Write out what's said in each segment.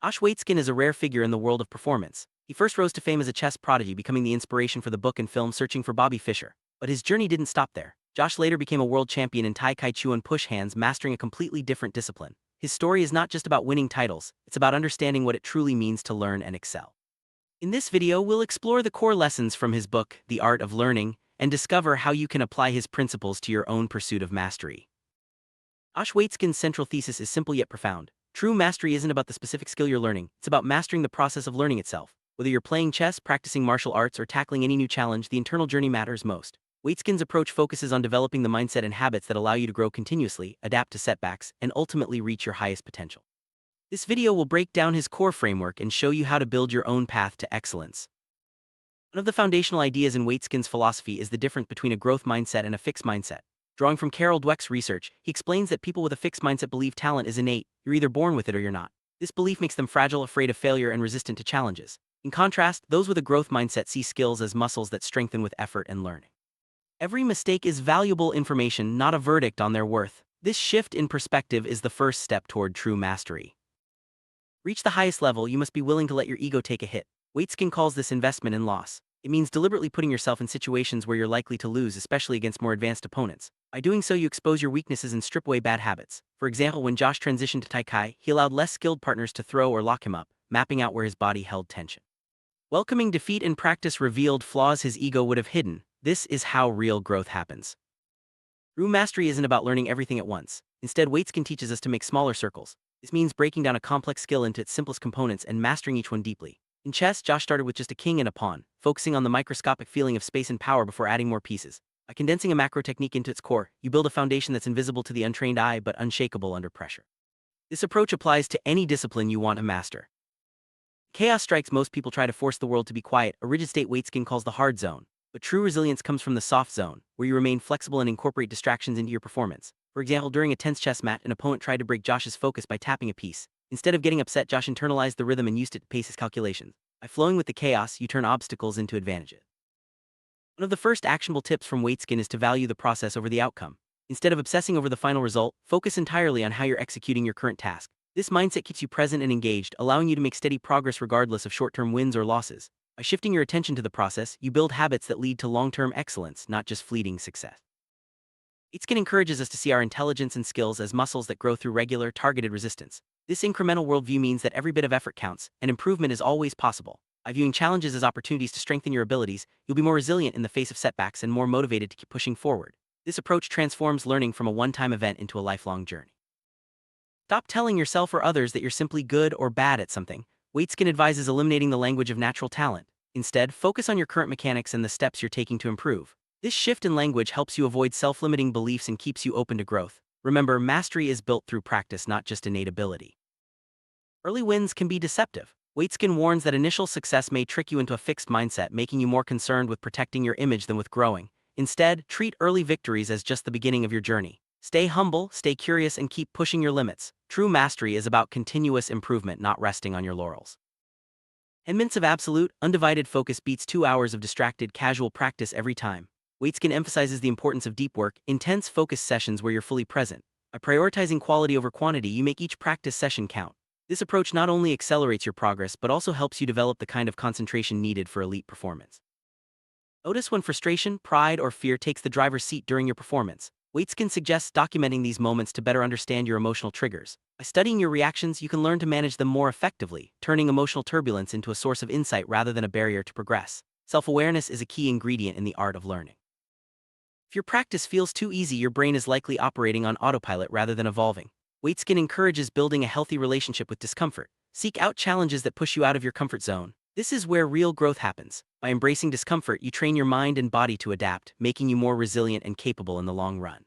Waitzkin is a rare figure in the world of performance. He first rose to fame as a chess prodigy, becoming the inspiration for the book and film Searching for Bobby Fischer. But his journey didn't stop there. Josh later became a world champion in Tai Chi Chuan push hands, mastering a completely different discipline. His story is not just about winning titles, it's about understanding what it truly means to learn and excel. In this video, we'll explore the core lessons from his book, The Art of Learning, and discover how you can apply his principles to your own pursuit of mastery. Waitzkin's central thesis is simple yet profound. True mastery isn't about the specific skill you're learning, it's about mastering the process of learning itself. Whether you're playing chess, practicing martial arts, or tackling any new challenge, the internal journey matters most. Waitzkin's approach focuses on developing the mindset and habits that allow you to grow continuously, adapt to setbacks, and ultimately reach your highest potential. This video will break down his core framework and show you how to build your own path to excellence. One of the foundational ideas in Waitzkin's philosophy is the difference between a growth mindset and a fixed mindset. Drawing from Carol Dweck's research, he explains that people with a fixed mindset believe talent is innate, you're either born with it or you're not. This belief makes them fragile, afraid of failure, and resistant to challenges. In contrast, those with a growth mindset see skills as muscles that strengthen with effort and learning. Every mistake is valuable information, not a verdict on their worth. This shift in perspective is the first step toward true mastery. Reach the highest level, you must be willing to let your ego take a hit. Waitzkin calls this investment in loss. It means deliberately putting yourself in situations where you're likely to lose, especially against more advanced opponents. By doing so, you expose your weaknesses and strip away bad habits. For example, when Josh transitioned to Tai Chi, he allowed less skilled partners to throw or lock him up, mapping out where his body held tension. Welcoming defeat in practice revealed flaws his ego would have hidden. This is how real growth happens. True mastery isn't about learning everything at once. Instead, Waitzkin teaches us to make smaller circles. This means breaking down a complex skill into its simplest components and mastering each one deeply. In chess, Josh started with just a king and a pawn, focusing on the microscopic feeling of space and power before adding more pieces. By condensing a macro technique into its core, you build a foundation that's invisible to the untrained eye but unshakable under pressure. This approach applies to any discipline you want to master. Chaos strikes, most people try to force the world to be quiet, a rigid state Waitzkin calls the hard zone. But true resilience comes from the soft zone, where you remain flexible and incorporate distractions into your performance. For example, during a tense chess match, an opponent tried to break Josh's focus by tapping a piece. Instead of getting upset, Josh internalized the rhythm and used it to pace his calculations. By flowing with the chaos, you turn obstacles into advantages. One of the first actionable tips from Waitzkin is to value the process over the outcome. Instead of obsessing over the final result, focus entirely on how you're executing your current task. This mindset keeps you present and engaged, allowing you to make steady progress regardless of short-term wins or losses. By shifting your attention to the process, you build habits that lead to long-term excellence, not just fleeting success. Waitzkin encourages us to see our intelligence and skills as muscles that grow through regular, targeted resistance. This incremental worldview means that every bit of effort counts, and improvement is always possible. By viewing challenges as opportunities to strengthen your abilities, you'll be more resilient in the face of setbacks and more motivated to keep pushing forward. This approach transforms learning from a one-time event into a lifelong journey. Stop telling yourself or others that you're simply good or bad at something. Waitzkin advises eliminating the language of natural talent. Instead, focus on your current mechanics and the steps you're taking to improve. This shift in language helps you avoid self-limiting beliefs and keeps you open to growth. Remember, mastery is built through practice, not just innate ability. Early wins can be deceptive. Waitzkin warns that initial success may trick you into a fixed mindset, making you more concerned with protecting your image than with growing. Instead, treat early victories as just the beginning of your journey. Stay humble, stay curious, and keep pushing your limits. True mastery is about continuous improvement, not resting on your laurels. 10 minutes of absolute, undivided focus beats 2 hours of distracted, casual practice every time. Waitzkin emphasizes the importance of deep work, intense focus sessions where you're fully present. By prioritizing quality over quantity, you make each practice session count. This approach not only accelerates your progress but also helps you develop the kind of concentration needed for elite performance. Notice when frustration, pride, or fear takes the driver's seat during your performance. Waitzkin suggests documenting these moments to better understand your emotional triggers. By studying your reactions, you can learn to manage them more effectively, turning emotional turbulence into a source of insight rather than a barrier to progress. Self-awareness is a key ingredient in the art of learning. If your practice feels too easy, your brain is likely operating on autopilot rather than evolving. Waitzkin encourages building a healthy relationship with discomfort. Seek out challenges that push you out of your comfort zone. This is where real growth happens. By embracing discomfort, you train your mind and body to adapt, making you more resilient and capable in the long run.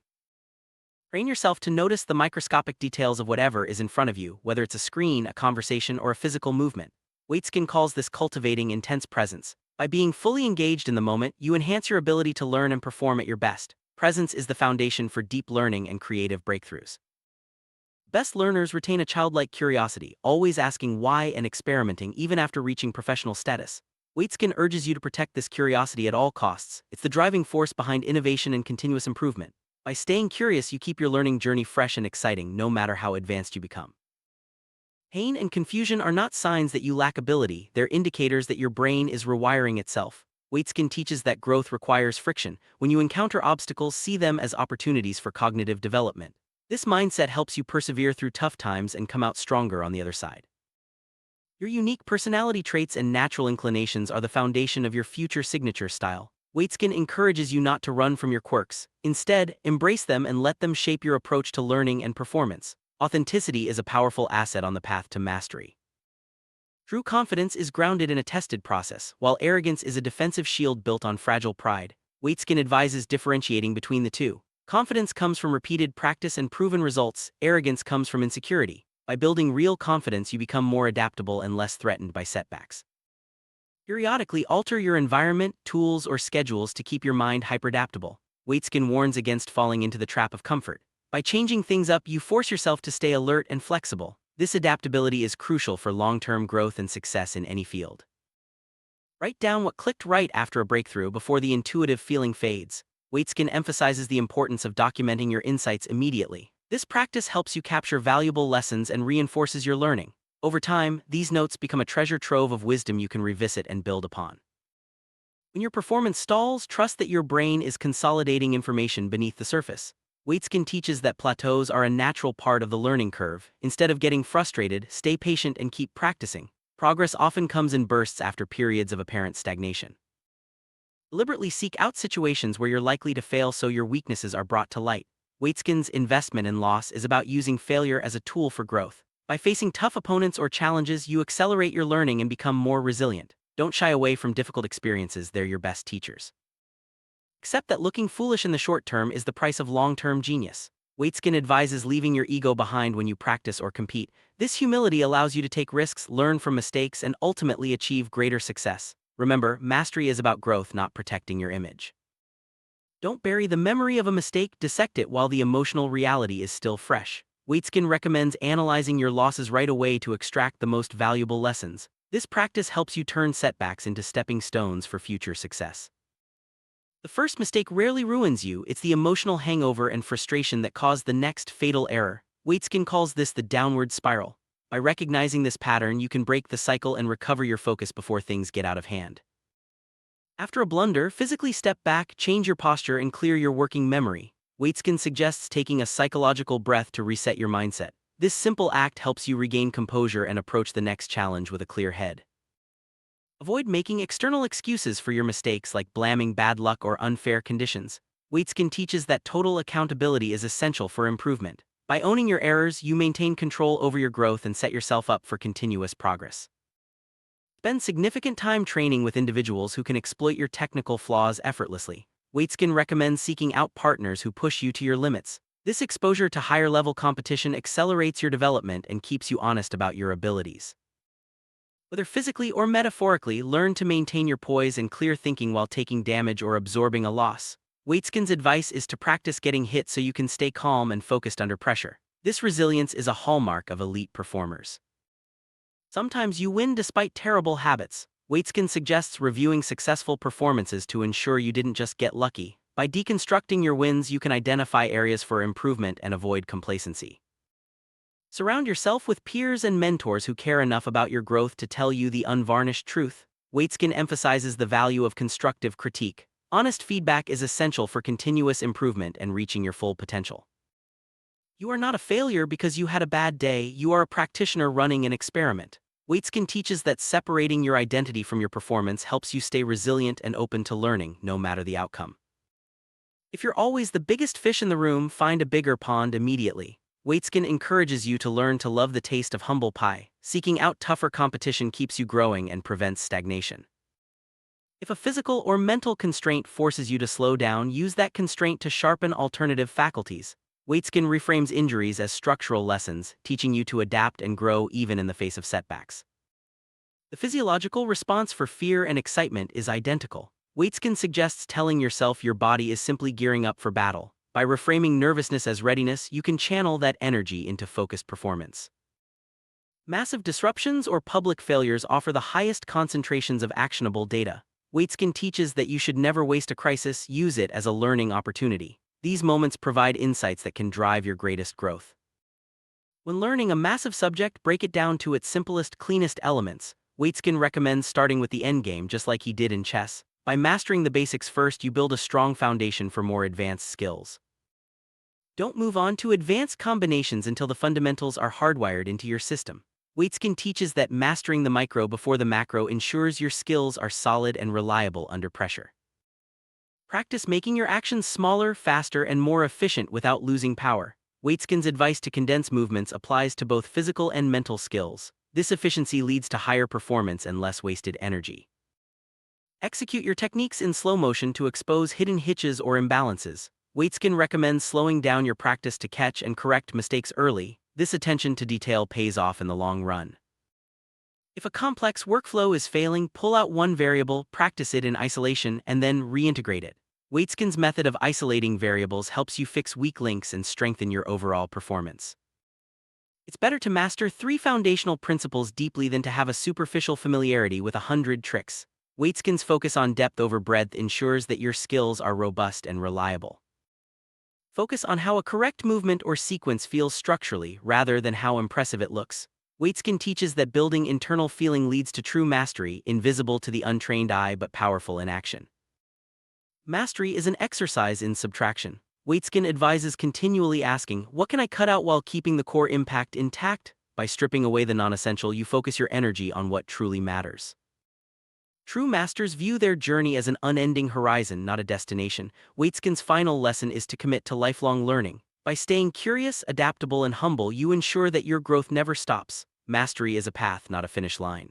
Train yourself to notice the microscopic details of whatever is in front of you, whether it's a screen, a conversation, or a physical movement. Waitzkin calls this cultivating intense presence. By being fully engaged in the moment, you enhance your ability to learn and perform at your best. Presence is the foundation for deep learning and creative breakthroughs. Best learners retain a childlike curiosity, always asking why and experimenting even after reaching professional status. Waitzkin urges you to protect this curiosity at all costs. It's the driving force behind innovation and continuous improvement. By staying curious, you keep your learning journey fresh and exciting, no matter how advanced you become. Pain and confusion are not signs that you lack ability, they're indicators that your brain is rewiring itself. Waitzkin teaches that growth requires friction. When you encounter obstacles, see them as opportunities for cognitive development. This mindset helps you persevere through tough times and come out stronger on the other side. Your unique personality traits and natural inclinations are the foundation of your future signature style. Waitzkin encourages you not to run from your quirks. Instead, embrace them and let them shape your approach to learning and performance. Authenticity is a powerful asset on the path to mastery. True confidence is grounded in a tested process, while arrogance is a defensive shield built on fragile pride. Waitzkin advises differentiating between the two. Confidence comes from repeated practice and proven results, arrogance comes from insecurity. By building real confidence, you become more adaptable and less threatened by setbacks. Periodically alter your environment, tools, or schedules to keep your mind hyperadaptable. Waitzkin warns against falling into the trap of comfort. By changing things up, you force yourself to stay alert and flexible. This adaptability is crucial for long-term growth and success in any field. Write down what clicked right after a breakthrough before the intuitive feeling fades. Waitzkin emphasizes the importance of documenting your insights immediately. This practice helps you capture valuable lessons and reinforces your learning. Over time, these notes become a treasure trove of wisdom you can revisit and build upon. When your performance stalls, trust that your brain is consolidating information beneath the surface. Waitzkin teaches that plateaus are a natural part of the learning curve. Instead of getting frustrated, stay patient and keep practicing. Progress often comes in bursts after periods of apparent stagnation. Deliberately seek out situations where you're likely to fail so your weaknesses are brought to light. Waitzkin's investment in loss is about using failure as a tool for growth. By facing tough opponents or challenges, you accelerate your learning and become more resilient. Don't shy away from difficult experiences, they're your best teachers. Accept that looking foolish in the short term is the price of long-term genius. Waitzkin advises leaving your ego behind when you practice or compete. This humility allows you to take risks, learn from mistakes, and ultimately achieve greater success. Remember, mastery is about growth, not protecting your image. Don't bury the memory of a mistake, dissect it while the emotional reality is still fresh. Waitzkin recommends analyzing your losses right away to extract the most valuable lessons. This practice helps you turn setbacks into stepping stones for future success. The first mistake rarely ruins you, it's the emotional hangover and frustration that cause the next fatal error. Waitzkin calls this the downward spiral. By recognizing this pattern, you can break the cycle and recover your focus before things get out of hand. After a blunder, physically step back, change your posture, and clear your working memory. Waitzkin suggests taking a psychological breath to reset your mindset. This simple act helps you regain composure and approach the next challenge with a clear head. Avoid making external excuses for your mistakes, like blaming bad luck or unfair conditions. Waitzkin teaches that total accountability is essential for improvement. By owning your errors, you maintain control over your growth and set yourself up for continuous progress. Spend significant time training with individuals who can exploit your technical flaws effortlessly. Waitzkin recommends seeking out partners who push you to your limits. This exposure to higher-level competition accelerates your development and keeps you honest about your abilities. Whether physically or metaphorically, learn to maintain your poise and clear thinking while taking damage or absorbing a loss. Waitzkin's advice is to practice getting hit so you can stay calm and focused under pressure. This resilience is a hallmark of elite performers. Sometimes you win despite terrible habits. Waitzkin suggests reviewing successful performances to ensure you didn't just get lucky. By deconstructing your wins, you can identify areas for improvement and avoid complacency. Surround yourself with peers and mentors who care enough about your growth to tell you the unvarnished truth. Waitzkin emphasizes the value of constructive critique. Honest feedback is essential for continuous improvement and reaching your full potential. You are not a failure because you had a bad day, you are a practitioner running an experiment. Waitzkin teaches that separating your identity from your performance helps you stay resilient and open to learning, no matter the outcome. If you're always the biggest fish in the room, find a bigger pond immediately. Waitzkin encourages you to learn to love the taste of humble pie. Seeking out tougher competition keeps you growing and prevents stagnation. If a physical or mental constraint forces you to slow down, use that constraint to sharpen alternative faculties. Waitzkin reframes injuries as structural lessons, teaching you to adapt and grow even in the face of setbacks. The physiological response for fear and excitement is identical. Waitzkin suggests telling yourself your body is simply gearing up for battle. By reframing nervousness as readiness, you can channel that energy into focused performance. Massive disruptions or public failures offer the highest concentrations of actionable data. Waitzkin teaches that you should never waste a crisis, use it as a learning opportunity. These moments provide insights that can drive your greatest growth. When learning a massive subject, break it down to its simplest, cleanest elements. Waitzkin recommends starting with the endgame just like he did in chess. By mastering the basics first, you build a strong foundation for more advanced skills. Don't move on to advanced combinations until the fundamentals are hardwired into your system. Waitzkin teaches that mastering the micro before the macro ensures your skills are solid and reliable under pressure. Practice making your actions smaller, faster, and more efficient without losing power. Waitzkin's advice to condense movements applies to both physical and mental skills. This efficiency leads to higher performance and less wasted energy. Execute your techniques in slow motion to expose hidden hitches or imbalances. Waitzkin recommends slowing down your practice to catch and correct mistakes early. This attention to detail pays off in the long run. If a complex workflow is failing, pull out one variable, practice it in isolation, and then reintegrate it. Waitzkin's method of isolating variables helps you fix weak links and strengthen your overall performance. It's better to master 3 foundational principles deeply than to have a superficial familiarity with 100 tricks. Waitzkin's focus on depth over breadth ensures that your skills are robust and reliable. Focus on how a correct movement or sequence feels structurally rather than how impressive it looks. Waitzkin teaches that building internal feeling leads to true mastery, invisible to the untrained eye but powerful in action. Mastery is an exercise in subtraction. Waitzkin advises continually asking, what can I cut out while keeping the core impact intact? By stripping away the non-essential, you focus your energy on what truly matters. True masters view their journey as an unending horizon, not a destination. Waitzkin's final lesson is to commit to lifelong learning. By staying curious, adaptable, and humble, you ensure that your growth never stops. Mastery is a path, not a finish line.